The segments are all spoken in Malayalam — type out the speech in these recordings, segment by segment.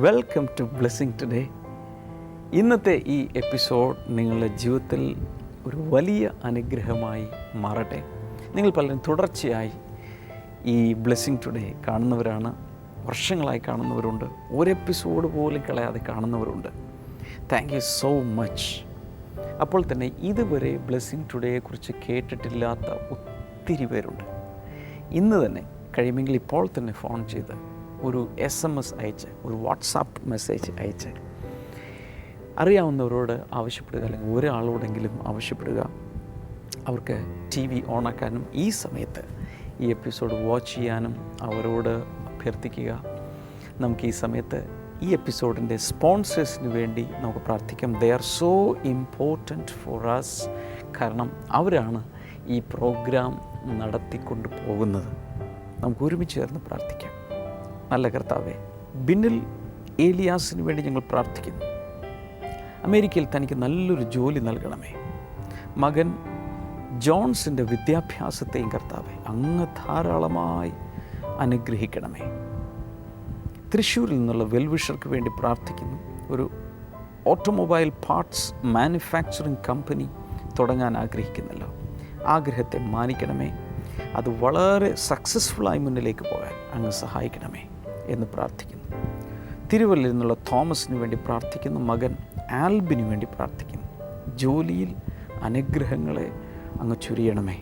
Welcome to blessing today. ഇന്നത്തെ ഈ എപ്പിസോഡ് നിങ്ങളുടെ ജീവിതത്തിൽ ഒരു വലിയ അനുഗ്രഹമായി മാറട്ടെ. നിങ്ങൾ പലരും തുടർച്ചയായി ഈ ബ്ലെസ്സിങ് ടുഡേ കാണുന്നവരാണ്, വർഷങ്ങളായി കാണുന്നവരുണ്ട്, ഒരു എപ്പിസോഡ് പോലും കളയാതെ കാണുന്നവരുണ്ട്. Thank you so much. അപ്പോൾ തന്നെ ഇതുവരെ ബ്ലെസ്സിങ് ടുഡേയെക്കുറിച്ച് കേട്ടിട്ടില്ലാത്ത ഒത്തിരി പേരുണ്ട്. ഇന്ന് തന്നെ കഴിയുമെങ്കിൽ ഇപ്പോൾ തന്നെ ഫോൺ ചെയ്ത് ഒരു SMS അയച്ച്, ഒരു വാട്സാപ്പ് മെസ്സേജ് അയച്ച് അറിയാവുന്നവരോട് ആവശ്യപ്പെടുക, അല്ലെങ്കിൽ ഒരാളോടെങ്കിലും ആവശ്യപ്പെടുക. അവർക്ക് TV ഓണാക്കാനും ഈ സമയത്ത് ഈ എപ്പിസോഡ് വാച്ച് ചെയ്യാനും അവരോട് അഭ്യർത്ഥിക്കുക. നമുക്ക് ഈ സമയത്ത് ഈ എപ്പിസോഡിൻ്റെ സ്പോൺസേഴ്സിന് വേണ്ടി നമുക്ക് പ്രാർത്ഥിക്കാം. They are so important for us. കാരണം അവരാണ് ഈ പ്രോഗ്രാം നടത്തിക്കൊണ്ട് പോകുന്നത്. നമുക്ക് ഒരുമിച്ച് ചേർന്ന് പ്രാർത്ഥിക്കാം. നല്ല കർത്താവേ, ബിന്നിൽ ഏലിയാസിന് വേണ്ടി ഞങ്ങൾ പ്രാർത്ഥിക്കുന്നു. അമേരിക്കയിൽ തനിക്ക് നല്ലൊരു ജോലി നൽകണമേ. മകൻ ജോൺസിൻ്റെ വിദ്യാഭ്യാസത്തെയും കർത്താവേ അങ്ങ് ധാരാളമായി അനുഗ്രഹിക്കണമേ. തൃശ്ശൂരിൽ നിന്നുള്ള വെൽവിഷർക്ക് വേണ്ടി പ്രാർത്ഥിക്കുന്നു. ഒരു ഓട്ടോമൊബൈൽ പാർട്സ് മാനുഫാക്ചറിങ് കമ്പനി തുടങ്ങാൻ ആഗ്രഹിക്കുന്നല്ലോ. ആഗ്രഹത്തെ മാനിക്കണമേ. അത് വളരെ സക്സസ്ഫുള്ളായി മുന്നിലേക്ക് പോകാൻ അങ്ങ് സഹായിക്കണമേ എന്ന് പ്രാർത്ഥിക്കുന്നു. തിരുവല്ലയിൽ നിന്നുള്ള തോമസിന് വേണ്ടി പ്രാർത്ഥിക്കുന്നു. മകൻ ആൽബിന് വേണ്ടി പ്രാർത്ഥിക്കുന്നു. ജോലിയിൽ അനുഗ്രഹങ്ങളെ അങ്ങ് ചുരിയണമേ.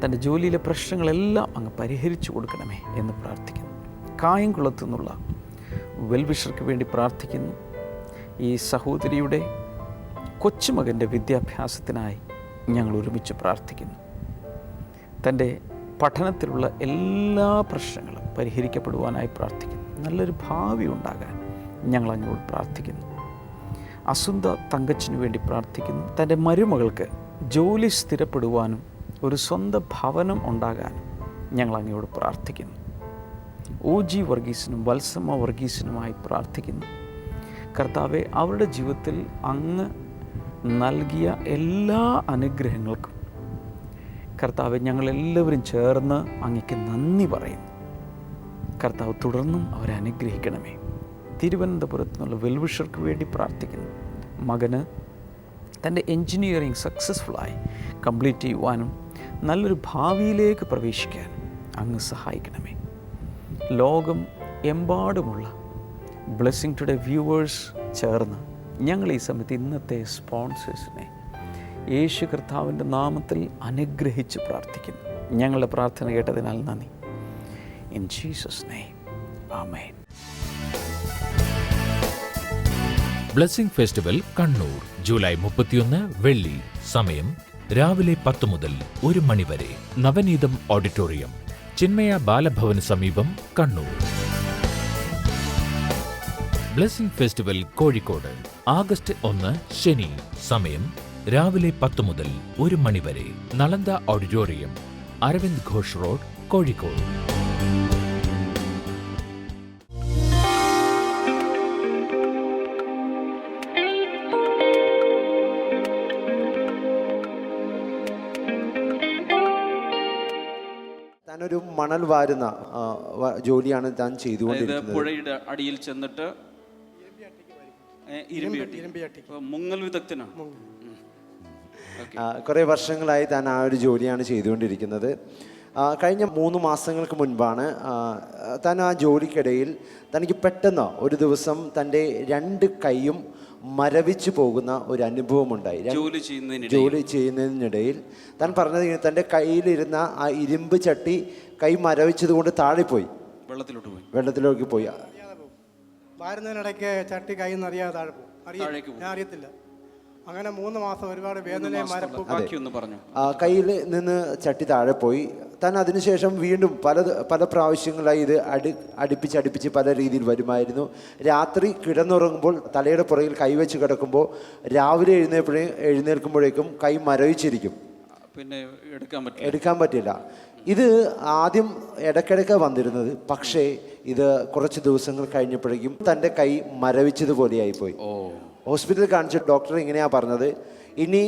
തൻ്റെ ജോലിയിലെ പ്രശ്നങ്ങളെല്ലാം അങ്ങ് പരിഹരിച്ചു കൊടുക്കണമേ എന്ന് പ്രാർത്ഥിക്കുന്നു. കായംകുളത്തു നിന്നുള്ള വെൽവിഷർക്ക് വേണ്ടി പ്രാർത്ഥിക്കുന്നു. ഈ സഹോദരിയുടെ കൊച്ചുമകൻ്റെ വിദ്യാഭ്യാസത്തിനായി ഞങ്ങൾ ഒരുമിച്ച് പ്രാർത്ഥിക്കുന്നു. തൻ്റെ പഠനത്തിലുള്ള എല്ലാ പ്രശ്നങ്ങളും പരിഹരിക്കപ്പെടുവാനായി പ്രാർത്ഥിക്കുന്നു. നല്ലൊരു ഭാവി ഉണ്ടാകാൻ ഞങ്ങൾ അങ്ങോട്ട് പ്രാർത്ഥിക്കുന്നു. അസുന്ദ തങ്കച്ചിന് വേണ്ടി പ്രാർത്ഥിക്കുന്നു. തൻ്റെ മരുമകൾക്ക് ജോലി സ്ഥിരപ്പെടുവാനും ഒരു സ്വന്തം ഭവനം ഉണ്ടാകാനും ഞങ്ങൾ അങ്ങോട്ട് പ്രാർത്ഥിക്കുന്നു. OG വർഗീസിനും വത്സമ്മ വർഗീസിനുമായി പ്രാർത്ഥിക്കുന്നു. കർത്താവെ, അവരുടെ ജീവിതത്തിൽ അങ്ങ് നൽകിയ എല്ലാ അനുഗ്രഹങ്ങൾക്കും കർത്താവെ ഞങ്ങളെല്ലാവരും ചേർന്ന് അങ്ങയ്ക്ക് നന്ദി പറയുന്നു. കർത്താവ് തുടർന്നും അവരെ അനുഗ്രഹിക്കണമേ. തിരുവനന്തപുരത്ത് നിന്നുള്ള വെൽവിഷർക്ക് വേണ്ടി പ്രാർത്ഥിക്കുന്നു. മകന് തൻ്റെ എൻജിനീയറിങ് സക്സസ്ഫുള്ളായി കംപ്ലീറ്റ് ചെയ്യുവാനും നല്ലൊരു ഭാവിയിലേക്ക് പ്രവേശിക്കാൻ അങ്ങ് സഹായിക്കണമേ. ലോകം എമ്പാടുമുള്ള ബ്ലെസ്സിങ് ടുഡേ വ്യൂവേഴ്സ് ചേർന്ന് ഞങ്ങൾ ഈ സമയത്ത് ഇന്നത്തെ സ്പോൺസേഴ്സിനെ യേശു കർത്താവിൻ്റെ നാമത്തിൽ അനുഗ്രഹിച്ച് പ്രാർത്ഥിക്കുന്നു. ഞങ്ങളുടെ പ്രാർത്ഥന കേട്ടതിനാൽ നന്ദി. In Jesus name, amen. Blessing festival Kannur July 31 വെള്ളി. സമയം രാവിലെ 10 മുതൽ 1 മണി വരെ. നവനീതം ഓഡിറ്റോറിയം, ചിന്മയ ബാലഭവന് സമീപം, Kannur. Blessing festival Kozhikode August 1 ശനി. സമയം രാവിലെ 10 മുതൽ 1 മണി വരെ. Nalanda auditorium, Aravind Ghosh road, Kozhikode. താനൊരു മണൽ വാരുന്ന ജോലിയാണ് താൻ ചെയ്തുകൊണ്ടിരിക്കുന്നത്. പുഴയുടെ അടിയിൽ ചെന്നിട്ട് മുങ്ങൽ വിദഗ്ധനാണ്. കുറേ വർഷങ്ങളായി താൻ ആ ഒരു ജോലിയാണ് ചെയ്തുകൊണ്ടിരിക്കുന്നത്. കഴിഞ്ഞ 3 മാസങ്ങൾക്ക് മുൻപാണ് താൻ ആ ജോലിക്കിടയിൽ തനിക്ക് പെട്ടെന്ന് ഒരു ദിവസം തൻ്റെ 2 കൈയും മരവിച്ചു പോകുന്ന ഒരു അനുഭവമുണ്ടായി. ജോലി ചെയ്യുന്നതിനിടയിൽ താൻ പറഞ്ഞത് തൻ്റെ കയ്യിലിരുന്ന ആ ഇരുമ്പ് ചട്ടി കൈ മരവിച്ചത് കൊണ്ട് താഴെപ്പോയി, വെള്ളത്തിലേക്ക് പോയി. വാരുന്നതിനിടയ്ക്ക് ചട്ടി കയ്യിൽ നിന്ന് അറിയാതെ താഴെ പോകും. ഞാൻ അറിയത്തില്ല. അങ്ങനെ 3 മാസം ഒരുപാട് വേദനയും മരപ്പും. കയ്യിൽ നിന്ന് ചട്ടി താഴെ പോയി. താൻ അതിനുശേഷം വീണ്ടും പല പ്രാവശ്യങ്ങളായി ഇത് അടുപ്പിച്ച് പല രീതിയിൽ വരുമായിരുന്നു. രാത്രി കിടന്നുറങ്ങുമ്പോൾ തലയുടെ പുറകിൽ കൈവച്ച് കിടക്കുമ്പോൾ രാവിലെ എഴുന്നേൽക്കുമ്പോഴേക്കും കൈ മരവിച്ചിരിക്കും, പിന്നെ എടുക്കാൻ പറ്റില്ല. ഇത് ആദ്യം ഇടയ്ക്കിടയ്ക്ക് വന്നിരുന്നത്. പക്ഷേ ഇത് കുറച്ച് ദിവസങ്ങൾ കഴിഞ്ഞപ്പോഴേക്കും തൻ്റെ കൈ മരവിച്ചതുപോലെയായിപ്പോയി. ഹോസ്പിറ്റലിൽ കാണിച്ച ഡോക്ടർ ഇങ്ങനെയാണ് പറഞ്ഞത്, ഇനി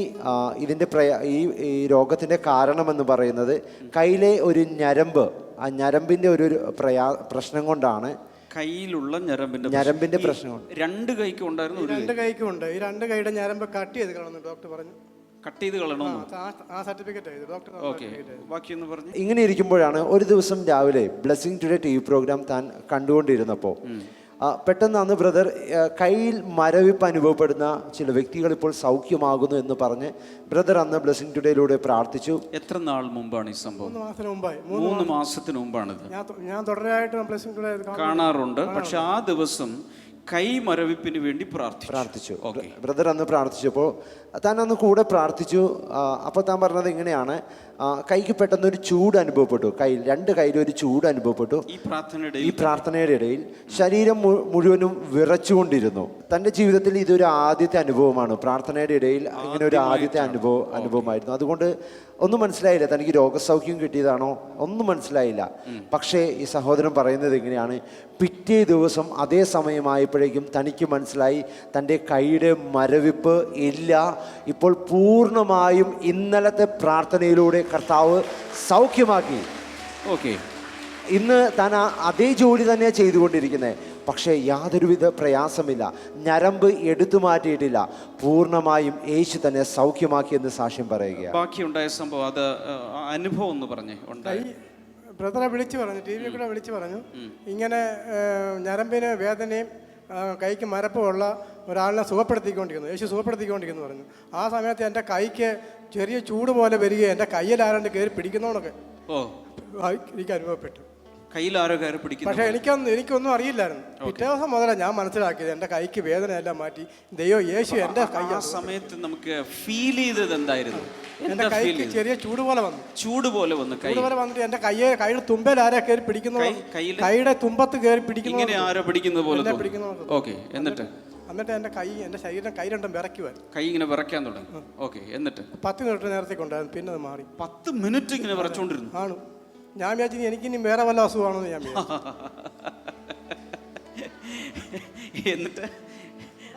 ഇതിൻ്റെ ഈ രോഗത്തിൻ്റെ കാരണമെന്ന് പറയുന്നത് കയ്യിലെ ഒരു ഞരമ്പ്, ആ ഞരമ്പിൻ്റെ ഒരു പ്രശ്നം കൊണ്ടാണ് കയ്യിലുള്ള ഞരമ്പിന്റെ ഞരമ്പിന്റെ പ്രശ്നമാണ്. രണ്ട് കൈക്കും ഉണ്ടായിരുന്നു, രണ്ട് കൈക്കും ഉണ്ട്. ഈ രണ്ട് കൈയുടെ ഞരമ്പ് കട്ട് ചെയ്ത് കളഞ്ഞു ഡോക്ടർ പറഞ്ഞു. കട്ട് ചെയ്ത് കളയണമെന്നോ? ആ സർട്ടിഫിക്കറ്റ് ആയത് ഡോക്ടർ. ഓക്കെ, ബാക്കിയൊന്ന് പറഞ്ഞു. ഇങ്ങനെ ഇരിക്കുമ്പോഴാണ് ഒരു ദിവസം രാവിലെ ബ്ലെസ്സിങ് ടുഡേ TV പ്രോഗ്രാം താൻ കണ്ടുകൊണ്ടിരുന്നപ്പോൾ പെട്ടെന്ന് അന്ന് ബ്രദർ കയ്യിൽ മരവിപ്പ് അനുഭവപ്പെടുന്ന ചില വ്യക്തികൾ ഇപ്പോൾ സൗഖ്യമാകുന്നു എന്ന് പറഞ്ഞ് ബ്രദർ അന്ന് ബ്ലെസ്സിങ് ടുഡേയിലൂടെ പ്രാർത്ഥിച്ചു. എത്ര നാൾ മുമ്പാണ് ഈ സംഭവം? 3 മാസത്തിന് മുമ്പായി. 3 മാസത്തിന് മുമ്പാണിത്. ഞാൻ തുടരായിട്ട് ബ്ലെസ്സിങ് ടുഡേ കാണാറുണ്ട്. പക്ഷെ ആ ദിവസം കൈ മരവിപ്പിന് വേണ്ടി പ്രാർത്ഥിച്ചു. ബ്രദർ അന്ന് പ്രാർത്ഥിച്ചപ്പോൾ താൻ അന്ന് കൂടെ പ്രാർത്ഥിച്ചു. അപ്പോൾ താൻ പറഞ്ഞത് ഇങ്ങനെയാണ്, കൈക്ക് പെട്ടെന്നൊരു ചൂട് അനുഭവപ്പെട്ടു. രണ്ട് കയ്യിലും ഒരു ചൂട് അനുഭവപ്പെട്ടു. ഈ പ്രാർത്ഥനയുടെ ഇടയിൽ ശരീരം മുഴുവനും വിറച്ചുകൊണ്ടിരുന്നു. തൻ്റെ ജീവിതത്തിൽ ഇതൊരു ആദ്യത്തെ അനുഭവമാണ്. പ്രാർത്ഥനയുടെ ഇടയിൽ ഇങ്ങനെ ഒരു ആദ്യത്തെ അനുഭവമായിരുന്നു. അതുകൊണ്ട് ഒന്നും മനസ്സിലായില്ല, തനിക്ക് രോഗസൗഖ്യം കിട്ടിയതാണോ ഒന്നും മനസ്സിലായില്ല. പക്ഷേ ഈ സഹോദരൻ പറയുന്നത് ഇങ്ങനെയാണ്, പിറ്റേ ദിവസം അതേ സമയമായപ്പോഴേക്കും തനിക്ക് മനസ്സിലായി തൻ്റെ കൈയുടെ മരവിപ്പ് ഇല്ല. ഇപ്പോൾ പൂർണ്ണമായും ഇന്നലത്തെ പ്രാർത്ഥനയിലൂടെ കർത്താവ് സൗഖ്യമാക്കി. ഓക്കെ, ഇന്ന് താൻ അതേ ജോലി തന്നെയാണ് ചെയ്തുകൊണ്ടിരിക്കുന്നത്. പക്ഷേ യാതൊരുവിധ പ്രയാസമില്ല, ഞരമ്പ് എടുത്തു മാറ്റിയിട്ടില്ല. പൂർണ്ണമായും യേശു തന്നെ സൗഖ്യമാക്കിയെന്ന് സാക്ഷ്യം പറയുക. ബാക്കിയുണ്ടായ സംഭവം, അത് അനുഭവം ഒന്ന് പറഞ്ഞേ. ബ്രദറെ വിളിച്ചു പറഞ്ഞു, TV കൂടെ വിളിച്ചു പറഞ്ഞു, ഇങ്ങനെ ഞരമ്പിന് വേദനയും കൈക്ക് മരപ്പുമുള്ള ഒരാളിനെ സുഖപ്പെടുത്തിക്കൊണ്ടിരിക്കുന്നു, യേശു സുഖപ്പെടുത്തിക്കൊണ്ടിരിക്കുന്നു പറഞ്ഞു. ആ സമയത്ത് എൻ്റെ കൈക്ക് ചെറിയ ചൂട് പോലെ വരികയും എൻ്റെ കയ്യിൽ ആരാണ്ട് കയറി പിടിക്കുന്നോണൊക്കെ എനിക്ക് അനുഭവപ്പെട്ടു. കയ്യിൽ ആരോ കയറി പിടിക്കുന്നു. പക്ഷേ എനിക്കൊന്നും അറിയില്ലായിരുന്നു. പിറ്റേ ദിവസം മുതലാണ് ഞാൻ മനസ്സിലാക്കിയത് എൻ്റെ കൈക്ക് വേദനയെല്ലാം മാറ്റി ദൈവം യേശു എൻ്റെ കൈ. ആ സമയത്ത് നമുക്ക് ഫീൽ ചെയ്തത് എന്തായിരുന്നു? എൻ്റെ കൈക്ക് ചെറിയ ചൂട് പോലെ വന്നു. ചൂട് പോലെ വന്നിട്ട് എൻ്റെ കൈയുടെ തുമ്പയിൽ ആരാ കയറി പിടിക്കുന്നു, കൈയുടെ തുമ്പത്ത് കയറി പിടിക്കുന്നു, ഇങ്ങനെ ആരോ പിടിക്കുന്നത് പോലെ പിടിക്കുന്നു. ഓക്കെ, എന്നിട്ട് എൻ്റെ ശരീരം കൈ രണ്ടും വിറയ്ക്കുവാൻ, കൈ ഇങ്ങനെ വിറയ്ക്കാൻ തുടങ്ങി. ഓക്കെ, എന്നിട്ട് 10 മിനിറ്റ് നേരത്തേക്ക് ഉണ്ടായിരുന്നു. പിന്നെ അത് മാറി. 10 മിനിറ്റ് ഇങ്ങനെ വിറച്ചോണ്ടിരുന്നു. ആണ്. ഞാൻ വിചാരിച്ചു എനിക്കിനി വേറെ വല്ല അസുഖമാണെന്ന് ഞാൻ എന്നിട്ട്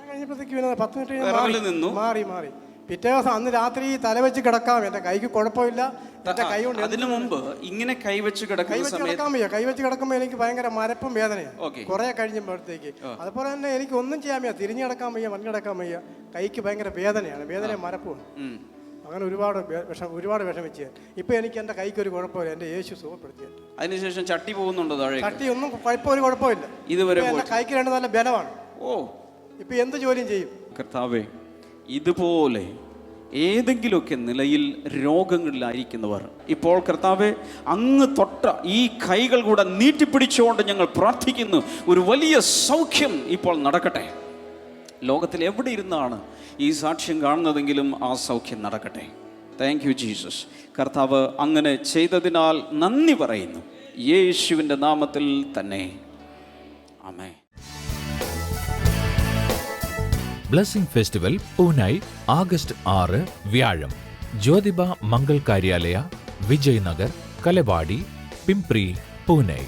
കഴിഞ്ഞപ്പോഴത്തേക്ക് 10 മിനിറ്റ് മാറി. പിറ്റേ ദിവസം അന്ന് രാത്രി തലവെച്ച് കിടക്കാം, എൻ്റെ കൈക്ക് കുഴപ്പമില്ല. എൻ്റെ കൈ കൊണ്ട് അതിനു മുമ്പ് ഇങ്ങനെ കൈവച്ച് കിടക്കുമ്പോൾ എനിക്ക് ഭയങ്കര മരപ്പും വേദനയാണ് കുറെ കഴിഞ്ഞപ്പോഴത്തേക്ക്. അതുപോലെ തന്നെ എനിക്ക് ഒന്നും ചെയ്യാൻ വയ്യ, തിരിഞ്ഞു കിടക്കാൻ വയ്യ, മഞ്ഞ് കിടക്കാൻ വയ്യ. കൈക്ക് ഭയങ്കര വേദന മരപ്പും. അങ്ങനെ ഒരുപാട് വിഷമിച്ച്. ഇപ്പൊ എനിക്ക് എൻ്റെ കൈക്ക് ഒരു കുഴപ്പമില്ല, എൻ്റെ യേശു സുഖപ്പെടുത്തി. അതിനുശേഷം ചട്ടി പോകുന്നുണ്ടോ താഴെ? ചട്ടി ഒന്നും ഒരു കുഴപ്പമില്ല. ഇതുവരെ എൻ്റെ കൈക്ക് രണ്ട് നല്ല ബലമാണ്. ഇപ്പൊ എന്ത് ജോലിയും ചെയ്യും. കർത്താവേ, ഇതുപോലെ ഏതെങ്കിലുമൊക്കെ നിലയിൽ രോഗങ്ങളിലായിരിക്കുന്നവർ ഇപ്പോൾ കർത്താവെ അങ്ങ് തൊട്ട ഈ കൈകൾ കൂടെ നീട്ടിപ്പിടിച്ചുകൊണ്ട് ഞങ്ങൾ പ്രാർത്ഥിക്കുന്നു, ഒരു വലിയ സൗഖ്യം ഇപ്പോൾ നടക്കട്ടെ. ലോകത്തിൽ എവിടെ ഇരുന്നാണ് ഈ സാക്ഷ്യം കാണുന്നതെങ്കിലും ആ സൗഖ്യം നടക്കട്ടെ. Thank you Jesus. കർത്താവ് അങ്ങനെ ചെയ്തതിനാൽ നന്ദി പറയുന്നു, യേശുവിൻ്റെ നാമത്തിൽ തന്നെ. ആമേൻ. ബ്ലെസ്സിംഗ് ഫെസ്റ്റിവൽ പൂനായി ആഗസ്റ്റ് 6 വ്യാഴം. Jyotiba Mangal Karyalaya, Vijay Nagar, Kalewadi, Pimpri, Pune.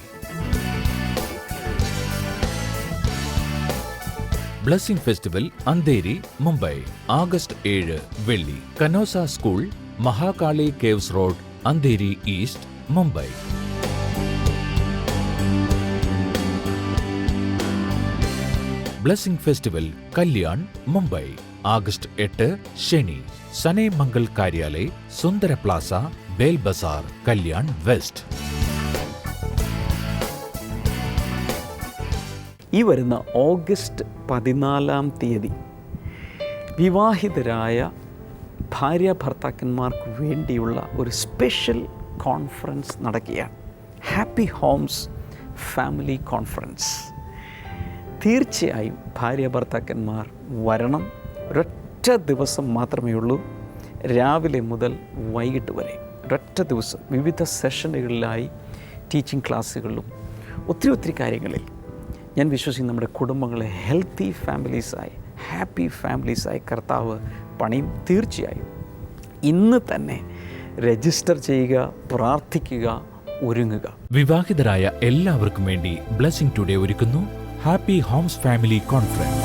Blessing festival Andheri, Mumbai August 7 വെള്ളി. Canossa school, Mahakali caves road, Andheri east, Mumbai. Blessing festival Kalyan, Mumbai August 8 ശനി. Sane Mangal Karyalaya, Sundar plaza, Bel Bazar, Kalyan west. ഈ വരുന്ന ഓഗസ്റ്റ് 14 വിവാഹിതരായ ഭാര്യ ഭർത്താക്കന്മാർക്ക് വേണ്ടിയുള്ള ഒരു സ്പെഷ്യൽ കോൺഫറൻസ് നടക്കുകയാണ്. Happy Holmes family conference. തീർച്ചയായും ഭാര്യ ഭർത്താക്കന്മാർ വരണം. ഒരൊറ്റ ദിവസം മാത്രമേ ഉള്ളൂ, രാവിലെ മുതൽ വൈകിട്ട് വരെ ഒരൊറ്റ ദിവസം. വിവിധ സെഷനുകളിലായി ടീച്ചിങ് ക്ലാസ്സുകളിലും ഒത്തിരി കാര്യങ്ങളിൽ ഞാൻ വിശ്വസിക്കുന്നു നമ്മുടെ കുടുംബങ്ങളെ ഹെൽത്തി ഫാമിലീസായി, ഹാപ്പി ഫാമിലീസായി കർത്താവ് പണിയും. തീർച്ചയായും ഇന്ന് തന്നെ രജിസ്റ്റർ ചെയ്യുക, പ്രാർത്ഥിക്കുക, ഒരുങ്ങുക. വിവാഹിതരായ എല്ലാവർക്കും വേണ്ടി ബ്ലെസ്സിംഗ് ടുഡേ ഒരുക്കുന്നു happy Holmes family conference.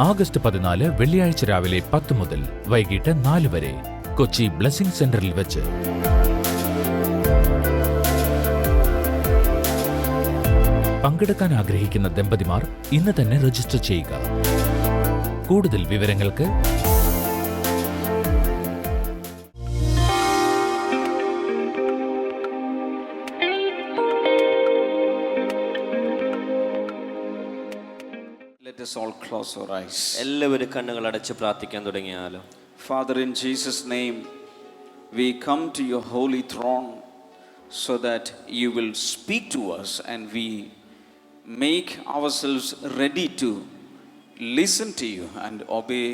August 14 വെള്ളിയാഴ്ച രാവിലെ 10 മുതൽ വൈകിട്ട് 4 വരെ. കൊച്ചി ബ്ലെസ്സിംഗ് സെന്ററിൽ വെച്ച്. പങ്കെടുക്കാൻ ആഗ്രഹിക്കുന്ന ദമ്പതിമാർ ഇന്ന് തന്നെ രജിസ്റ്റർ ചെയ്യുക. കൂടുതൽ വിവരങ്ങൾക്ക് Let us all close our eyes. എല്ലാവരും കണ്ണുകൾ അടച്ച് പ്രാർത്ഥിക്കാൻ തുടങ്ങിയാലോ? Father, in Jesus' name, we come to your holy throne so that you will speak to us and we make ourselves ready to listen to you and obey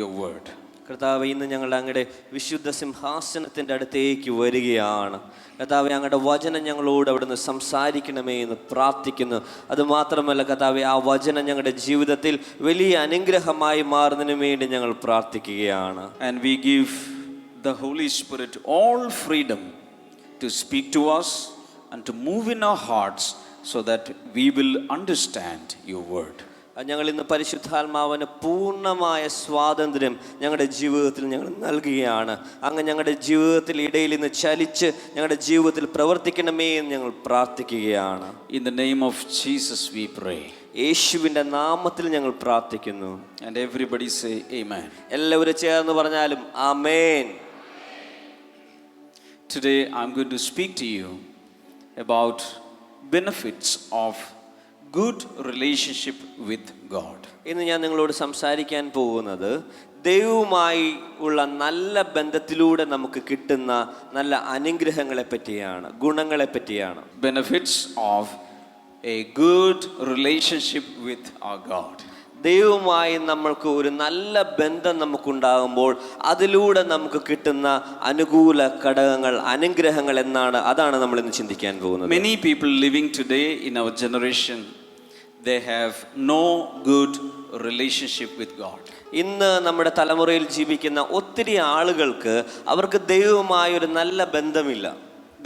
your word. കർത്താവ്, ഇന്ന് ഞങ്ങൾ അങ്ങയുടെ വിശുദ്ധ സിംഹാസനത്തിൻ്റെ അടുത്തേക്ക് വരികയാണ്. കർത്താവ്, അങ്ങയുടെ വചനം ഞങ്ങളോട് അവിടുന്ന് സംസാരിക്കണമേ എന്ന് പ്രാർത്ഥിക്കുന്നു. അതുമാത്രമല്ല കർത്താവ്, ആ വചനം ഞങ്ങളുടെ ജീവിതത്തിൽ വലിയ അനുഗ്രഹമായി മാറുന്നതിന് വേണ്ടി ഞങ്ങൾ പ്രാർത്ഥിക്കുകയാണ്. And we give the Holy Spirit all freedom to speak to us and to move in our hearts so that we will understand your word. ഞങ്ങൾ ഇന്ന് പരിശുദ്ധാത്മാവിന് പൂർണ്ണമായ സ്വാതന്ത്ര്യം ഞങ്ങളുടെ ജീവിതത്തിൽ ഞങ്ങൾ നൽകുകയാണ്. അങ്ങ് ഞങ്ങളുടെ ജീവിതത്തിൽ ഇടയിൽ നിന്ന് ചലിച്ച് ഞങ്ങളുടെ ജീവിതത്തിൽ പ്രവർത്തിക്കണമേ എന്ന് ഞങ്ങൾ പ്രാർത്ഥിക്കുകയാണ്. In the name of Jesus we pray. യേശുവിൻ്റെ നാമത്തിൽ ഞങ്ങൾ പ്രാർത്ഥിക്കുന്നു. And everybody say amen. എല്ലാവരും ചേർന്ന് പറഞ്ഞാലും ആമേൻ. Today I'm going to speak to you about benefits of good relationship with God. ഇന്ന് ഞാൻ നിങ്ങളോട് സംസാരിക്കാൻ പോകുന്നത് ദൈവവുമായി ഉള്ള നല്ല ബന്ധത്തിലൂടെ നമുക്ക് കിട്ടുന്ന നല്ല അനുഗ്രഹങ്ങളെ പറ്റിയാണ്, ഗുണങ്ങളെ പറ്റിയാണ്. Benefits of a good relationship with our God. ദൈവവുമായി നമ്മൾക്ക് ഒരു നല്ല ബന്ധം നമുക്കുണ്ടാകുമ്പോൾ അതിലൂടെ നമുക്ക് കിട്ടുന്ന അനുകൂല ഘടകങ്ങൾ, അനുഗ്രഹങ്ങൾ അതാണ് നമ്മൾ ഇന്ന് ചിന്തിക്കാൻ പോകുന്നത്. Many people living today in our generation, they have no good relationship with God. ഇന്ന് നമ്മുടെ തലമുറയിൽ ജീവിക്കുന്ന ഒത്തിരി ആളുകൾക്ക് അവർക്ക് ദൈവവുമായി ഒരു നല്ല ബന്ധമില്ല.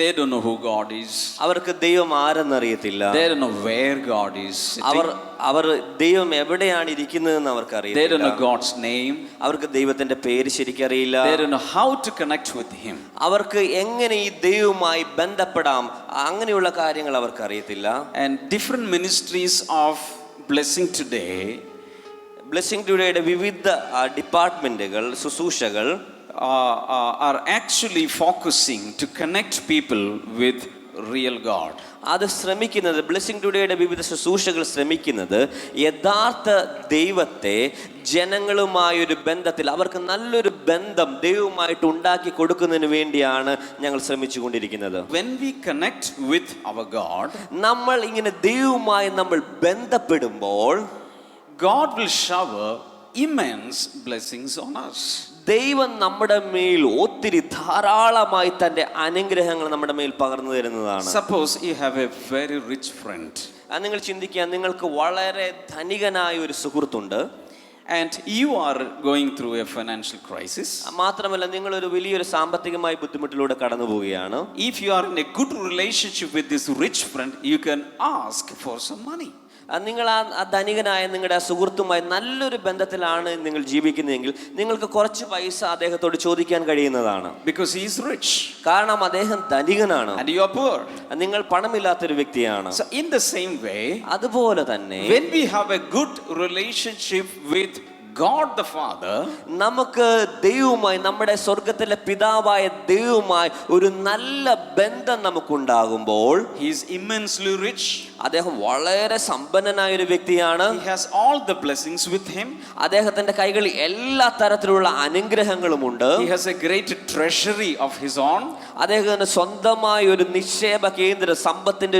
They don't know who God is. അവർക്ക് ദൈവം ആരെന്നറിയത്തില്ല. They don't know where God is sitting. അവർ ദൈവം എവിടെയാണ് ഇരിക്കുന്നതെന്ന് അവർക്കറിയില്ല. They don't know God's name. അവർക്ക് ദൈവത്തിന്റെ പേര് ശരിക്കറിയില്ല. They don't know how to connect with him. അവർക്ക് എങ്ങനെ ഈ ദൈവവുമായി ബന്ധപ്പെടാം, അങ്ങനെയുള്ള കാര്യങ്ങൾ അവർക്ക് അറിയത്തില്ല. And different ministries of blessing today, blessing ടുഡേയുടെ വിവിധ ഡിപ്പാർട്ട്മെന്റുകൾ, ശുശ്രൂഷകൾ are actually focusing to connect people with real God. അത് ശ്രമിക്കുന്നത്, ബ്ലെസ്സിംഗ് ടുഡേയുടെ വിവിധ ശുശ്രൂഷകൾ ശ്രമിക്കുന്നത് യഥാർത്ഥ ദൈവത്തെ ജനങ്ങളുമായൊരു ബന്ധത്തിൽ അവർക്ക് നല്ലൊരു ബന്ധം ദൈവവുമായിട്ട് ഉണ്ടാക്കി കൊടുക്കുന്നതിന് വേണ്ടിയാണ് ഞങ്ങൾ ശ്രമിച്ചുകൊണ്ടിരിക്കുന്നത്. When we connect with our God, നമ്മൾ ഇങ്ങനെ ദൈവവുമായി നമ്മൾ ബന്ധപ്പെടുമ്പോൾ God will shower immense blessings on us. ദൈവം നമ്മുടെ മേൽ ഒത്തിരി ധാരാളമായി തൻ്റെ അനുഗ്രഹങ്ങൾ നമ്മുടെ മേൽ പകർന്നു തരുന്നതാണ്. Suppose you have a very rich friend. നിങ്ങൾ ചിന്തിക്കുക, നിങ്ങൾക്ക് വളരെ ധനികനായ ഒരു സുഹൃത്തുണ്ട്. And you are going through a financial crisis. മാത്രമല്ല നിങ്ങളൊരു വലിയൊരു സാമ്പത്തികമായ ബുദ്ധിമുട്ടിലൂടെ കടന്നു പോവുകയാണ്. If you are in a good relationship with this rich friend, you can ask for some money. നിങ്ങൾ ആ ധനികനായ നിങ്ങളുടെ സുഹൃത്തുമായി നല്ലൊരു ബന്ധത്തിലാണ് നിങ്ങൾ ജീവിക്കുന്നതെങ്കിൽ നിങ്ങൾക്ക് കുറച്ച് പൈസ അദ്ദേഹത്തോട് ചോദിക്കാൻ കഴിയുന്നതാണ്. Because he is rich. കാരണം അദ്ദേഹം ധനികനാണ്. And you are poor. നിങ്ങൾ പണമില്ലാത്തൊരു വ്യക്തിയാണ്. So in the same way, അതുപോലെ തന്നെ when we have a good relationship with God the Father, നമുക്ക് ദൈവവുമായി, നമ്മുടെ സ്വർഗത്തിലെ പിതാവായ ദൈവവുമായി ഒരു നല്ല ബന്ധം നമുക്കുണ്ടാകുമ്പോൾ, he is immensely rich. അദ്ദേഹം വളരെ സമ്പന്നനായ ഒരു വ്യക്തിയാണ്. He has all the blessings with him. അദ്ദേഹത്തിന്റെ കൈകളിൽ എല്ലാ തരത്തിലുള്ള അനുഗ്രഹങ്ങളുമുണ്ട്. He has a great treasury of his own. അദ്ദേഹത്തിന് സ്വന്തമായ ഒരു നിക്ഷേപ കേന്ദ്രം, സമ്പത്തിന്റെ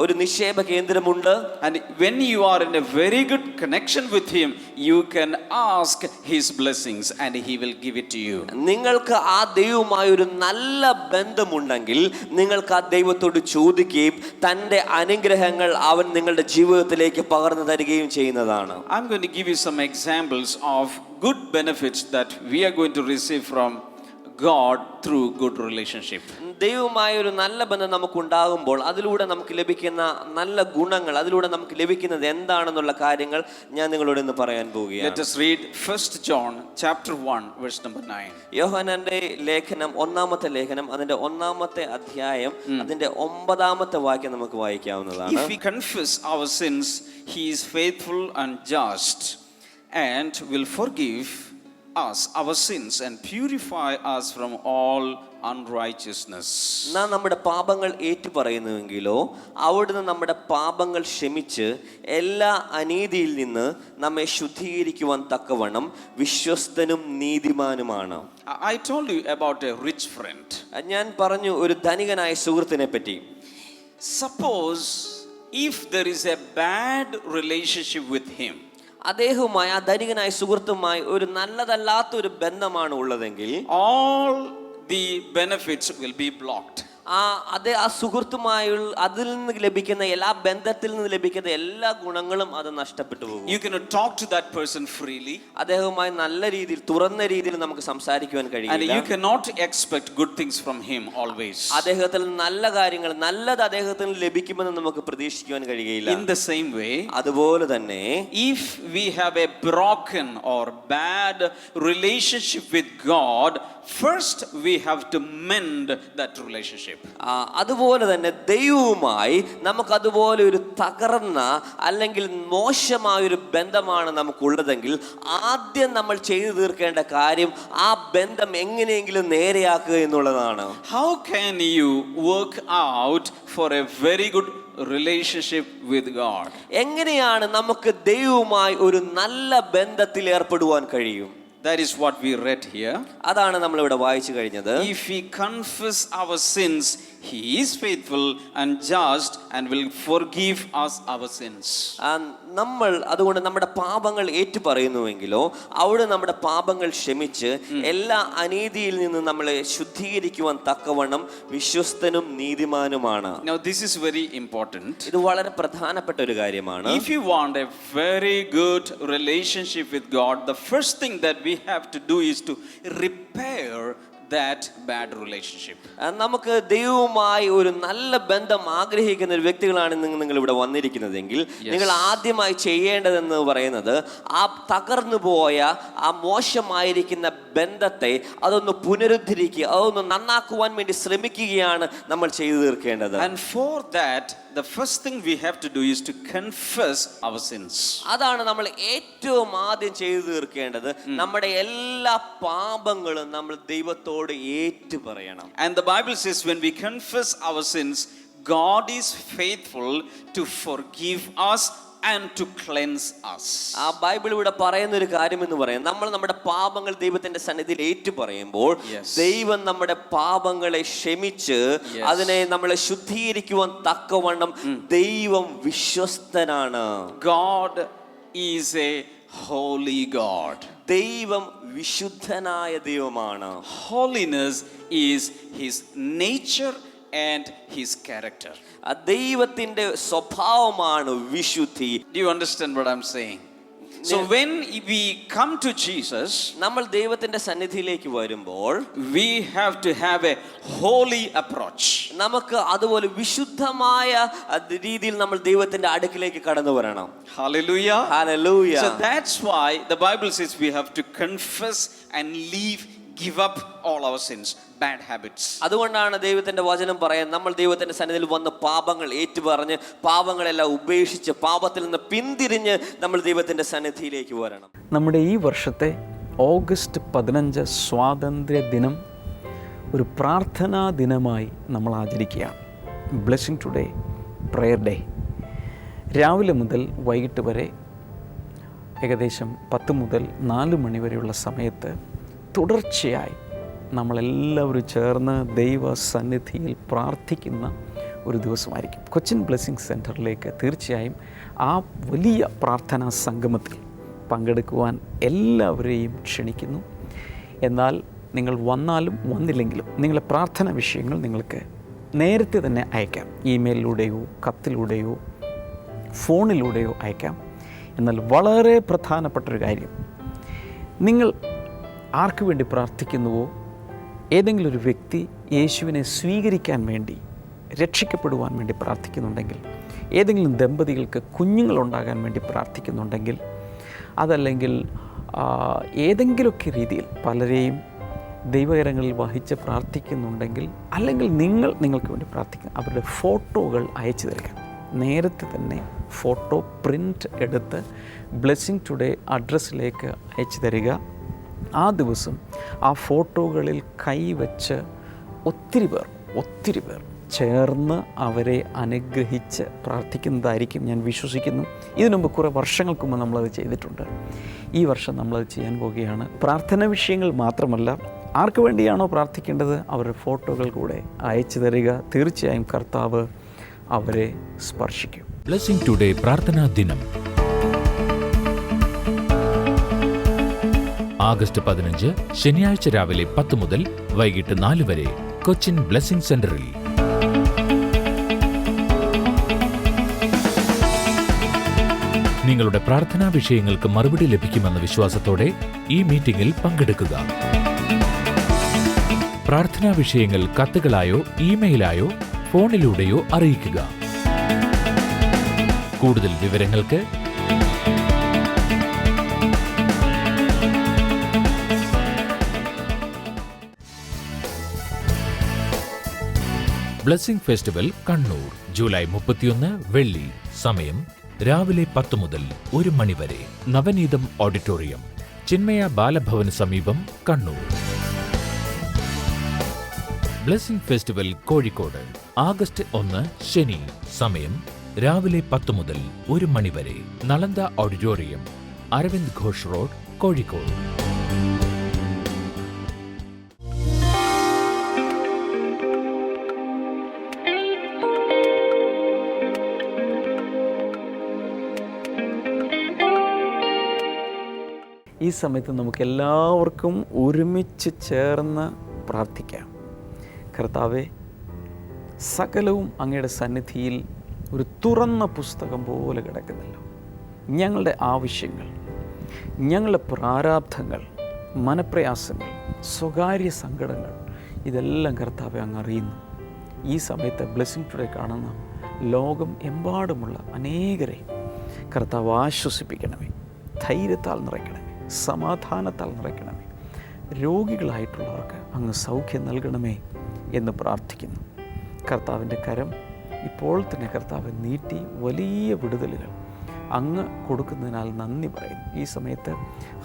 ഒരു നിക്ഷേപ കേന്ദ്രമുണ്ട്. And when you are in a very good connection with him, you can ask his blessings and he will give it to you. നിങ്ങൾക്ക് ആ ദൈവവുമായി ഒരു നല്ല ബന്ധമുണ്ടെങ്കിൽ നിങ്ങൾക്ക് ആ ദൈവത്തോട് ചോദിക്കുകയും തൻ്റെ അനുഗ്രഹങ്ങൾ അവൻ നിങ്ങളുടെ ജീവിതത്തിലേക്ക് പകർന്നു തരികയും ചെയ്യുന്നതാണ്. I'm going to give you some examples of good benefits that we are going to receive from God through good relationship. ദൈവവുമായ ഒരു നല്ല ബന്ധം നമുക്കുണ്ടാകുമ്പോൾ അതിലൂടെ നമുക്ക് ലഭിക്കുന്ന നല്ല ഗുണങ്ങൾ, അതിലൂടെ നമുക്ക് ലഭിക്കുന്നത് എന്താണെന്നുള്ള കാര്യങ്ങൾ ഞാൻ നിങ്ങളോട് ഇന്ന് പറയാൻ പോവുകയാണ്. Let us read 1 John chapter 1 verse number 9. യോഹന്നാന്റെ ലേഖനം, ഒന്നാമത്തെ ലേഖനം, അതിന്റെ 1-ാമത്തെ അധ്യായം, അതിന്റെ 9-ാമത്തെ വാക്യം നമുക്ക് വായിക്കാവുന്നതാണ്. If we confess our sins, he is faithful and just and will forgive us our sins and purify us from all unrighteousness. നാം നമ്മുടെ പാപങ്ങൾ ഏറ്റുപറയുന്നുവെങ്കിലോ അവിടുന്ന് നമ്മുടെ പാപങ്ങൾ ക്ഷമിച്ച് എല്ലാ അനീതിയിൽ നിന്ന് നമ്മെ ശുദ്ധീകരിക്കുവാൻ തക്കവണ്ണം വിശ്വസ്തനും നീതിമാനുമാണ്. I told you about a rich friend. ഞാൻ പറഞ്ഞു ഒരു ധനികനായ സുഹൃത്തിനെ പറ്റി. Suppose if there is a bad relationship with him, അദ്ദേഹവുമായി, ആ ധനികനായ സുഹൃത്തുമായി ഒരു നല്ലതല്ലാത്ത ഒരു ബന്ധമാണ് ഉള്ളതെങ്കിൽ all the benefits will be blocked. ആ സുഹൃത്തുമായുള്ള അതിൽ നിന്ന് ലഭിക്കുന്ന എല്ലാ ബന്ധത്തിൽ നിന്ന് ലഭിക്കുന്ന എല്ലാ ഗുണങ്ങളും അത് നഷ്ടപ്പെട്ടു പോകും. You cannot talk to that person freely. അദ്ദേഹവുമായി നല്ല രീതിയിൽ, തുറന്ന രീതിയിൽ നമുക്ക് സംസാരിക്കുവാൻ And കഴിയില്ല. you cannot expect good things from him always. അദ്ദേഹത്തിൽ നല്ല കാര്യങ്ങൾ, നല്ലത് അദ്ദേഹത്തിൽ ലഭിക്കുമെന്ന് നമുക്ക് പ്രതീക്ഷിക്കുവാൻ കഴിയില്ല. In the same way, അതുപോലെ തന്നെ if we have a broken or bad relationship with God, first we have to mend that relationship. അതുപോലെ തന്നെ ദൈവവുമായി നമുക്ക് അതുപോലെ ഒരു തകർന്ന അല്ലെങ്കിൽ മോശമായൊരു ബന്ധമാണ് നമുക്കുള്ളതെങ്കിൽ ആദ്യം നമ്മൾ ചെയ്തു തീർക്കേണ്ട കാര്യം ആ ബന്ധം എങ്ങനെയെങ്കിലും നേരെയാക്കുക എന്നുള്ളതാണ്. How can you work out for a very good relationship with God? എങ്ങനെയാണ് നമുക്ക് ദൈവവുമായി ഒരു നല്ല ബന്ധത്തിൽ ഏർപ്പെടുവാൻ കഴിയും? That is what we read here. അതാണ് നമ്മൾ ഇവിടെ വായിച്ചു കഴിഞ്ഞത്. If we confess our sins, he is faithful and just and will forgive us our sins. നമ്മൾ അതുകൊണ്ട് നമ്മുടെ പാപങ്ങൾ ഏറ്റുപറയുന്നുവെങ്കിലോ അവിടെ നമ്മുടെ പാപങ്ങൾ ക്ഷമിച്ച് എല്ലാ അനീതിയിൽ നിന്ന് നമ്മളെ ശുദ്ധീകരിക്കുവാൻ തക്കവണ്ണം വിശ്വസ്തനും നീതിമാനുമാണ്. Now this is very important. ഇത് വളരെ പ്രധാനപ്പെട്ട ഒരു കാര്യമാണ്. If you want a very good relationship with God, the first thing that we have to do is to repair that bad relationship. നമുക്ക് ദൈവവുമായി ഒരു നല്ല ബന്ധം ആഗ്രഹിക്കുന്ന ഒരു വ്യക്തികളാണ് നിങ്ങൾ ഇവിടെ വന്നിരിക്കുന്നതെങ്കിൽ നിങ്ങൾ ആദ്യമായി ചെയ്യേണ്ടതെന്ന് പറയുന്നത് ആ തകർന്നു പോയ ആ മോശമായിരിക്കുന്ന ബന്ധത്തെ അതൊന്ന് പുനരുദ്ധരിക്കുക, അതൊന്ന് നന്നാക്കുവാൻ വേണ്ടി ശ്രമിക്കുകയാണ് നമ്മൾ ചെയ്തു തീർക്കേണ്ടത്. And for that, the first thing we have to do is to confess our sins. അതാണ് നമ്മൾ ഏറ്റവും ആദ്യം ചെയ്തു തീർക്കേണ്ടത്. നമ്മുടെ എല്ലാ പാപങ്ങളും നമ്മൾ ദൈവത്തോട് ഏറ്റു പറയണം. And the Bible says when we confess our sins, God is faithful to forgive us and to cleanse us. ആ ബൈബിൾ ഇവിടെ പറയുന്ന ഒരു കാര്യം എന്ന് പറയാം, നമ്മൾ നമ്മുടെ പാപങ്ങൾ ദൈവത്തിന്റെ സന്നിധിയിൽ ഏറ്റു പറയുമ്പോൾ ദൈവം നമ്മുടെ പാപങ്ങളെ ക്ഷമിച്ച് അതിനെ നമ്മളെ ശുദ്ധീകരിക്കുവാൻ തക്കവണ്ണം ദൈവം വിശ്വസ്തനാണ്. God is a holy God. ദൈവം വിശുദ്ധനായ ദൈവമാണ്. Holiness is his nature and his character. ദൈവത്തിന്റെ സ്വഭാവമാണ് വിശുദ്ധി. Do you understand what I'm saying? So when we come to Jesus, നമ്മൾ ദൈവത്തിന്റെ സന്നിധിയിലേക്ക് വരുമ്പോൾ we have to have a holy approach. നമുക്ക് അതുപോലെ വിശുദ്ധമായ രീതിയിൽ നമ്മൾ ദൈവത്തിന്റെ അടുക്കിലേക്ക് കടന്നു വരണം. Hallelujah. Hallelujah. So that's why the Bible says we have to confess and give up all our sins, bad habits. അതുകൊണ്ടാണ് ദൈവത്തിന്റെ വചനം പറയാൻ നമ്മൾ ദൈവത്തിന്റെ സന്നിധിയിൽ വന്ന് പാപങ്ങൾ ഏറ്റുപറഞ്ഞ് പാപങ്ങളെല്ലാം ഉപേക്ഷിച്ച് പാപത്തിൽ നിന്ന് പിന്തിരിഞ്ഞ് നമ്മൾ ദൈവത്തിന്റെ സന്നിധിയിലേക്ക് വരണം. നമ്മുടെ ഈ വർഷത്തെ ഓഗസ്റ്റ് 15 സ്വാതന്ത്ര്യ ദിനം ഒരു പ്രാർത്ഥനാ ദിനമായി നമ്മൾ ആചരിക്കുകയാണ്. Blessing today prayer day. രാവിലെ മുതൽ വൈകിട്ട് വരെ ഏകദേശം 10 മുതൽ 4 മണി വരെയുള്ള സമയത്ത് തുടർച്ചയായി നമ്മളെല്ലാവരും ചേർന്ന് ദൈവ സന്നിധിയിൽ പ്രാർത്ഥിക്കുന്ന ഒരു ദിവസമായിരിക്കും. കൊച്ചിൻ ബ്ലെസ്സിംഗ് സെൻറ്ററിലേക്ക് തീർച്ചയായും ആ വലിയ പ്രാർത്ഥനാ സംഗമത്തിൽ പങ്കെടുക്കുവാൻ എല്ലാവരെയും ക്ഷണിക്കുന്നു. എന്നാൽ നിങ്ങൾ വന്നാലും വന്നില്ലെങ്കിലും നിങ്ങളുടെ പ്രാർത്ഥന വിഷയങ്ങൾ നിങ്ങൾക്ക് നേരത്തെ തന്നെ അയക്കാം. ഇമെയിലിലൂടെയോ കത്തിലൂടെയോ ഫോണിലൂടെയോ അയക്കാം. എന്നാൽ വളരെ പ്രധാനപ്പെട്ടൊരു കാര്യം, നിങ്ങൾ ആർക്ക് വേണ്ടി പ്രാർത്ഥിക്കുന്നുവോ ഏതെങ്കിലും ഒരു വ്യക്തി യേശുവിനെ സ്വീകരിക്കാൻ വേണ്ടി, രക്ഷിക്കപ്പെടുവാൻ വേണ്ടി പ്രാർത്ഥിക്കുന്നുണ്ടെങ്കിൽ, ഏതെങ്കിലും ദമ്പതികൾക്ക് കുഞ്ഞുങ്ങളുണ്ടാകാൻ വേണ്ടി പ്രാർത്ഥിക്കുന്നുണ്ടെങ്കിൽ, അതല്ലെങ്കിൽ ഏതെങ്കിലുമൊക്കെ രീതിയിൽ പലരെയും ദൈവകരങ്ങളിൽ വഹിച്ച് പ്രാർത്ഥിക്കുന്നുണ്ടെങ്കിൽ, അല്ലെങ്കിൽ നിങ്ങൾക്ക് വേണ്ടി പ്രാർത്ഥിക്കുക, അവരുടെ ഫോട്ടോകൾ അയച്ചു തരിക. നേരത്തെ തന്നെ ഫോട്ടോ പ്രിൻ്റ് എടുത്ത് ബ്ലെസ്സിങ് ടുഡേ അഡ്രസ്സിലേക്ക് അയച്ചു തരിക. ആ ദിവസം ആ ഫോട്ടോകളിൽ കൈവച്ച് ഒത്തിരി പേർ ചേർന്ന് അവരെ അനുഗ്രഹിച്ച് പ്രാർത്ഥിക്കുന്നതായിരിക്കും ഞാൻ വിശ്വസിക്കുന്നു. ഇതിനു മുമ്പ് കുറേ വർഷങ്ങൾക്ക് മുമ്പ് നമ്മളത് ചെയ്തിട്ടുണ്ട്. ഈ വർഷം നമ്മളത് ചെയ്യാൻ പോവുകയാണ്. പ്രാർത്ഥന വിഷയങ്ങൾ മാത്രമല്ല, ആർക്ക് വേണ്ടിയാണോ പ്രാർത്ഥിക്കേണ്ടത് അവരുടെ ഫോട്ടോകൾ കൂടെ അയച്ചു തരിക. തീർച്ചയായും കർത്താവ് അവരെ സ്പർശിക്കും. ബ്ലെസ്സിംഗ് ടുഡേ പ്രാർത്ഥനാ ദിനം ആഗസ്റ്റ് 15 ശനിയാഴ്ച രാവിലെ 10 മുതൽ വൈകിട്ട് 4 വരെ കൊച്ചിൻ ബ്ലെസ്സിംഗ് സെന്ററിൽ. നിങ്ങളുടെ പ്രാർത്ഥനാ വിഷയങ്ങൾക്ക് മറുപടി ലഭിക്കുമെന്ന വിശ്വാസത്തോടെ ഈ മീറ്റിംഗിൽ പങ്കെടുക്കുക. പ്രാർത്ഥനാ വിഷയങ്ങൾ കത്തുകളായോ ഇമെയിലായോ ഫോണിലൂടെയോ അറിയിക്കുക. കൂടുതൽ വിവരങ്ങൾക്ക് ബ്ലെസ്സിംഗ് ഫെസ്റ്റിവൽ കണ്ണൂർ ജൂലൈ 31 വെള്ളി. സമയം രാവിലെ 10 മുതൽ 1 മണി വരെ. നവനീതം ഓഡിറ്റോറിയം, ചിന്മയ ബാലഭവന് സമീപം, Kannur. Blessing festival Kozhikode August 1 ശനി. സമയം രാവിലെ 10 മുതൽ 1 മണി വരെ. Nalanda auditorium, Aravind Ghosh road, Kozhikode. ഈ സമയത്ത് നമുക്കെല്ലാവർക്കും ഒരുമിച്ച് ചേർന്ന് പ്രാർത്ഥിക്കാം. കർത്താവേ, സകലവും അങ്ങയുടെ സന്നിധിയിൽ ഒരു തുറന്ന പുസ്തകം പോലെ കിടക്കുന്നല്ലോ. ഞങ്ങളുടെ ആവശ്യങ്ങൾ, ഞങ്ങളുടെ പ്രാരാബ്ധങ്ങൾ, മനപ്രയാസങ്ങൾ, സ്വകാര്യ സങ്കടങ്ങൾ, ഇതെല്ലാം കർത്താവെ അങ്ങ് അറിയുന്നു. ഈ സമയത്ത് ബ്ലെസ്സിംഗ് ടുഡേ കാണുന്ന ലോകം എമ്പാടുമുള്ള അനേകരെ കർത്താവ് ആശ്വസിപ്പിക്കണമേ, ധൈര്യത്താൽ നിറയ്ക്കണമേ, സമാധാനത്താൽ നിറയ്ക്കണമേ. രോഗികളായിട്ടുള്ളവർക്ക് അങ്ങ് സൗഖ്യം നൽകണമേ എന്ന് പ്രാർത്ഥിക്കുന്നു. കർത്താവിൻ്റെ കരം ഇപ്പോൾ തന്നെ കർത്താവ് നീട്ടി വലിയ വിടുതലുകൾ അങ്ങ് കൊടുക്കുന്നതിനാൽ നന്ദി പറയുന്നു. ഈ സമയത്ത്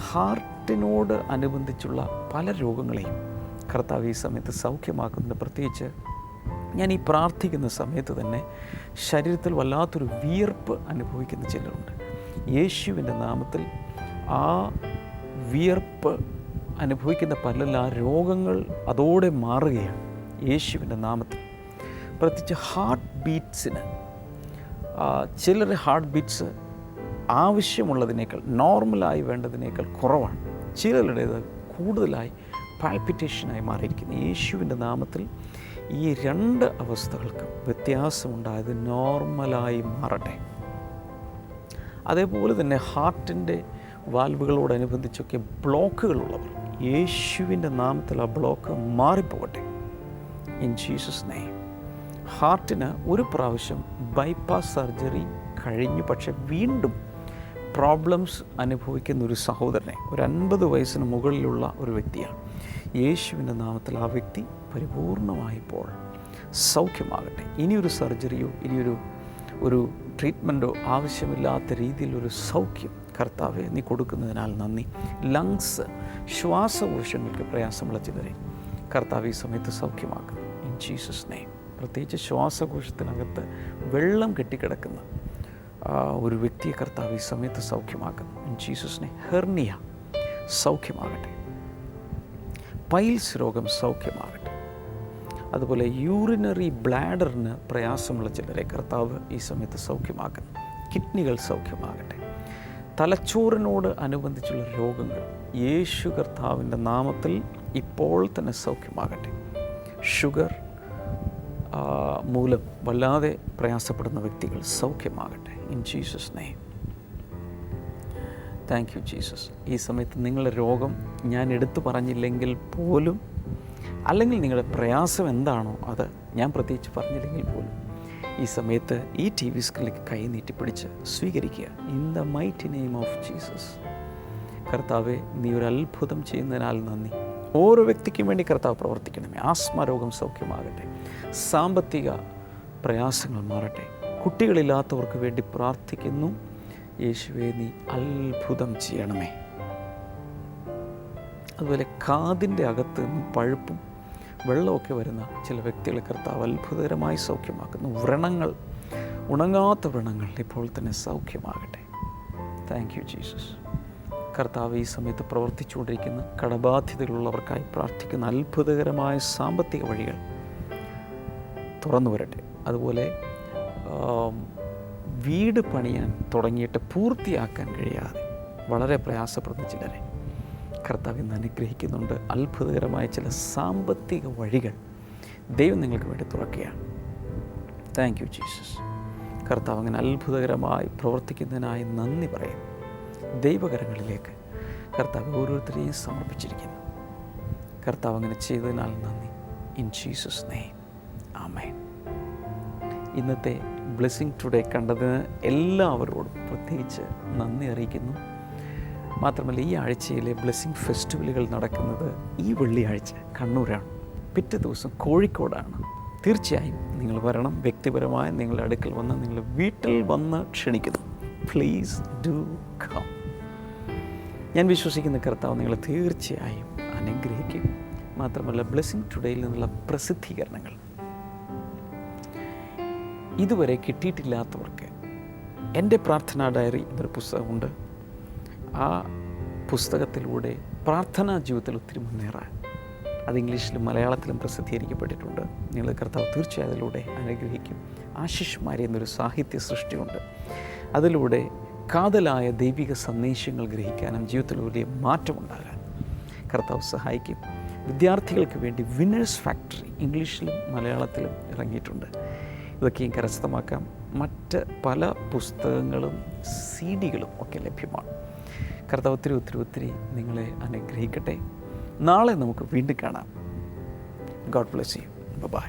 ഹാർട്ടിനോട് അനുബന്ധിച്ചുള്ള പല രോഗങ്ങളെയും കർത്താവ് ഈ സമയത്ത് സൗഖ്യമാക്കുന്നുണ്ട്. പ്രത്യേകിച്ച് ഞാൻ ഈ പ്രാർത്ഥിക്കുന്ന സമയത്ത് തന്നെ ശരീരത്തിൽ വല്ലാത്തൊരു വിയർപ്പ് അനുഭവിക്കുന്ന ചിലരുണ്ട്. യേശുവിൻ്റെ നാമത്തിൽ ആ വിയർപ്പ് അനുഭവിക്കുന്ന പലരിൽ ആ രോഗങ്ങൾ അതോടെ മാറുകയാണ് യേശുവിൻ്റെ നാമത്തിൽ. പ്രത്യേകിച്ച് ഹാർട്ട് ബീറ്റ്സിന് ചിലരുടെ ഹാർട്ട് ബീറ്റ്സ് ആവശ്യമുള്ളതിനേക്കാൾ, നോർമലായി വേണ്ടതിനേക്കാൾ കുറവാണ്. ചിലരുടേത് കൂടുതലായി പാൽപിറ്റേഷനായി മാറിയിരിക്കുന്നു. യേശുവിൻ്റെ നാമത്തിൽ ഈ 2 അവസ്ഥകൾക്കും വ്യത്യാസമുണ്ടായത് നോർമലായി മാറട്ടെ. അതേപോലെ തന്നെ ഹാർട്ടിൻ്റെ വാൽവുകളോടനുബന്ധിച്ചൊക്കെ ബ്ലോക്കുകളുള്ളവർ യേശുവിൻ്റെ നാമത്തിൽ ആ ബ്ലോക്ക് മാറിപ്പോകട്ടെ ഇൻ ജീസസ് നെയിം. ഹാർട്ടിന് ഒരു പ്രാവശ്യം ബൈപ്പാസ് സർജറി കഴിഞ്ഞു, പക്ഷെ വീണ്ടും പ്രോബ്ലംസ് അനുഭവിക്കുന്ന ഒരു സഹോദരനെ, ഒരു 50 വയസ്സിന് മുകളിലുള്ള ഒരു വ്യക്തിയാണ്. യേശുവിൻ്റെ നാമത്തിൽ ആ വ്യക്തി പരിപൂർണമായിപ്പോൾ സൗഖ്യമാകട്ടെ. ഇനിയൊരു സർജറിയോ ഒരു ട്രീറ്റ്മെൻറ്റോ ആവശ്യമില്ലാത്ത രീതിയിലൊരു സൗഖ്യം കർത്താവെ നീ കൊടുക്കുന്നതിനാൽ നന്ദി. ലങ്സ്, ശ്വാസകോശങ്ങൾക്ക് പ്രയാസമുള്ള ചിലരെ കർത്താവ് ഈ സമയത്ത് സൗഖ്യമാക്കുന്നു ഇൻ ജീസസ് നെയിം. പ്രത്യേകിച്ച് ശ്വാസകോശത്തിനകത്ത് വെള്ളം കെട്ടിക്കിടക്കുന്ന ഒരു വ്യക്തിയെ കർത്താവ് ഈ സമയത്ത് സൗഖ്യമാക്കുന്നു ഇൻ ജീസസ് നെയിം. ഹെർണിയ സൗഖ്യമാകട്ടെ, പൈൽസ് രോഗം സൗഖ്യമാകട്ടെ. അതുപോലെ യൂറിനറി ബ്ലാഡറിന് പ്രയാസമുള്ള ചിലരെ കർത്താവ് ഈ സമയത്ത് സൗഖ്യമാക്കുന്നു. കിഡ്നികൾ സൗഖ്യമാകട്ടെ. തലച്ചോറിനോട് അനുബന്ധിച്ചുള്ള രോഗങ്ങൾ യേശു കർത്താവിൻ്റെ നാമത്തിൽ ഇപ്പോൾ തന്നെ സൗഖ്യമാകട്ടെ. ഷുഗർ മൂലം വല്ലാതെ പ്രയാസപ്പെടുന്ന വ്യക്തികൾ സൗഖ്യമാകട്ടെ in Jesus name. Thank you Jesus. ഈ സമയത്ത് നിങ്ങളുടെ രോഗം ഞാൻ എടുത്തു പറഞ്ഞില്ലെങ്കിൽ പോലും അല്ലെങ്കിൽ നിങ്ങളുടെ പ്രയാസം എന്താണോ അത് ഞാൻ പ്രത്യേകിച്ച് പറഞ്ഞില്ലെങ്കിൽ പോലും ഈ സമയത്ത് ഈ ടി വി സ്ക്രീനിലേക്ക് കൈ നീട്ടിപ്പിടിച്ച് സ്വീകരിക്കുക. In the mighty name of Jesus. കർത്താവെ, നീ ഒരു അത്ഭുതം ചെയ്യുന്നതിനാൽ നന്ദി. ഓരോ വ്യക്തിക്കും വേണ്ടി കർത്താവ് പ്രവർത്തിക്കണമേ. ആസ്മ രോഗം സൗഖ്യമാകട്ടെ, സാമ്പത്തിക പ്രയാസങ്ങൾ മാറട്ടെ, കുട്ടികളില്ലാത്തവർക്ക് വേണ്ടി പ്രാർത്ഥിക്കുന്നു. യേശുവേ, നീ അത്ഭുതം ചെയ്യണമേ. അതുപോലെ കാതിൻ്റെ അകത്ത് നിന്ന് പഴുപ്പും വെള്ളമൊക്കെ വരുന്ന ചില വ്യക്തികളെ കർത്താവ് അത്ഭുതകരമായി സൗഖ്യമാക്കുന്നു. വ്രണങ്ങൾ, ഉണങ്ങാത്ത വ്രണങ്ങൾ ഇപ്പോൾ തന്നെ സൗഖ്യമാകട്ടെ. Thank you Jesus. കർത്താവ് ഈ സമയത്ത് പ്രവർത്തിച്ചുകൊണ്ടിരിക്കുന്ന കടബാധ്യതകളുള്ളവർക്കായി പ്രാർത്ഥിക്കുന്ന അത്ഭുതകരമായ സാമ്പത്തിക വഴികൾ തുറന്നു വരട്ടെ. അതുപോലെ വീട് പണിയാൻ തുടങ്ങിയിട്ട് പൂർത്തിയാക്കാൻ കഴിയാതെ വളരെ പ്രയാസപ്പെടുന്ന ചിലരെ കർത്താവ് ഇന്ന് അനുഗ്രഹിക്കുന്നുണ്ട്. അത്ഭുതകരമായ ചില സാമ്പത്തിക വഴികൾ ദൈവം നിങ്ങൾക്ക് വേണ്ടി തുറക്കുകയാണ്. Thank you Jesus. കർത്താവ് അങ്ങനെ അത്ഭുതകരമായി പ്രവർത്തിക്കുന്നതിനായി നന്ദി പറയുന്നു. ദൈവകരങ്ങളിലേക്ക് കർത്താവ് ഓരോരുത്തരെയും സമർപ്പിച്ചിരിക്കുന്നു. കർത്താവ് അങ്ങനെ ചെയ്തതിനാൽ നന്ദി. ഇൻ ജീസസ് നെയിം, ആമേൻ. ഇന്നത്തെ ബ്ലെസ്സിങ് ടുഡേ കണ്ടതിന് എല്ലാവരോടും പ്രത്യേകിച്ച് നന്ദി അറിയിക്കുന്നു. മാത്രമല്ല, ഈ ആഴ്ചയിലെ ബ്ലെസ്സിങ് ഫെസ്റ്റിവലുകൾ നടക്കുന്നത് ഈ വെള്ളിയാഴ്ച കണ്ണൂരാണ്, പിറ്റേ ദിവസം കോഴിക്കോടാണ്. തീർച്ചയായും നിങ്ങൾ വരണം. വ്യക്തിപരമായി നിങ്ങളുടെ അടുക്കൽ വന്ന് നിങ്ങളുടെ വീട്ടിൽ വന്ന് ക്ഷണിക്കുന്നു. Please do come. ഞാൻ വിശ്വസിക്കുന്ന കർത്താവ് നിങ്ങളെ തീർച്ചയായും അനുഗ്രഹിക്കും. മാത്രമല്ല, ബ്ലെസ്സിങ് ടുഡേയിൽ നിന്നുള്ള പ്രസിദ്ധീകരണങ്ങൾ ഇതുവരെ കിട്ടിയിട്ടില്ലാത്തവർക്ക് എൻ്റെ പ്രാർത്ഥനാ ഡയറി എന്നൊരു പുസ്തകമുണ്ട്. ആ പുസ്തകത്തിലൂടെ പ്രാർത്ഥനാ ജീവിതത്തിൽ ഒത്തിരി മുന്നേറാൻ അത് ഇംഗ്ലീഷിലും മലയാളത്തിലും പ്രസിദ്ധീകരിക്കപ്പെട്ടിട്ടുണ്ട്. നിങ്ങൾ കർത്താവ് തീർച്ചയായും അതിലൂടെ അനുഗ്രഹിക്കും. ആശിഷ്മാരി എന്നൊരു സാഹിത്യ സൃഷ്ടിയുണ്ട്. അതിലൂടെ കാതലായ ദൈവിക സന്ദേശങ്ങൾ ഗ്രഹിക്കാനും ജീവിതത്തിൽ വലിയ മാറ്റമുണ്ടാകാൻ കർത്താവ് സഹായിക്കും. വിദ്യാർത്ഥികൾക്ക് വേണ്ടി വിന്നേഴ്സ് ഫാക്ടറി ഇംഗ്ലീഷിലും മലയാളത്തിലും ഇറങ്ങിയിട്ടുണ്ട്. ഇതൊക്കെയും കരസ്ഥമാക്കാം. മറ്റ് പല പുസ്തകങ്ങളും CD-കളും ഒക്കെ ലഭ്യമാണ്. കർത്താവ് ഒത്തിരി നിങ്ങളെ അനുഗ്രഹിക്കട്ടെ. നാളെ നമുക്ക് വീണ്ടും കാണാം. God bless you. ബൈ.